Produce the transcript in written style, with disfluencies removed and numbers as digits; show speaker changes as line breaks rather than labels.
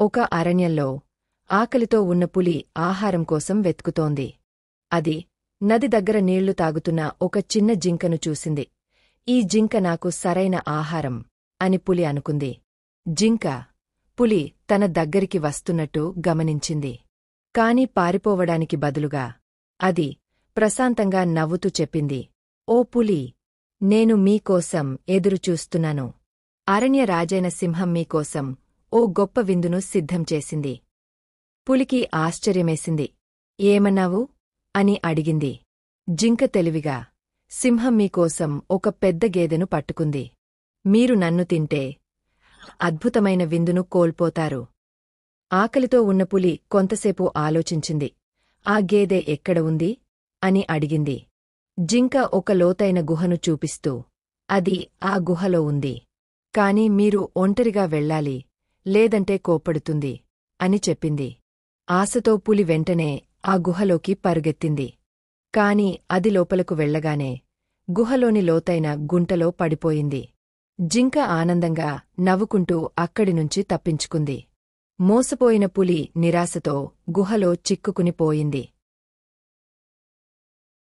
ఒక అరణ్యంలో ఆకలితో ఉన్న పులి ఆహారం కోసం వెతుకుతోంది. అది నది దగ్గర నీళ్లు తాగుతున్న ఒక చిన్న జింకను చూసింది. ఈ జింక నాకు సరైన ఆహారం అని పులి అనుకుంది. జింక పులి తన దగ్గరికి వస్తున్నట్టు గమనించింది. కాని పారిపోవడానికి బదులుగా అది ప్రశాంతంగా నవ్వుతూ చెప్పింది, ఓ పులి, నేను మీకోసం ఎదురుచూస్తున్నాను. అరణ్యరాజైన సింహం మీకోసం ఓ గొప్ప విందును సిద్ధం చేసింది. పులికి ఆశ్చర్యమేసింది. ఏమన్నావు? అని అడిగింది. జింక తెలివిగా, సింహం మీకోసం ఒక పెద్ద గేదెను పట్టుకుంది. మీరు నన్ను తింటే అద్భుతమైన విందును కోల్పోతారు. ఆకలితో ఉన్న పులి కొంతసేపు ఆలోచించింది. ఆ గేదె ఎక్కడ ఉంది? అని అడిగింది. జింక ఒక లోతైన గుహను చూపిస్తూ, అది ఆ గుహలో ఉంది. కాని మీరు ఒంటరిగా వెళ్ళాలి, లేదంటే కోప్పడుతుంది అని చెప్పింది. ఆశతో పులి వెంటనే ఆ గుహలోకి పరుగెత్తింది. కాని అది లోపలకు వెళ్లగానే గుహలోని లోతైన గుంటలో పడిపోయింది. జింక ఆనందంగా నవ్వుకుంటూ అక్కడినుంచి తప్పించుకుంది. మోసపోయిన పులి నిరాశతో గుహలో చిక్కుకుని పోయింది.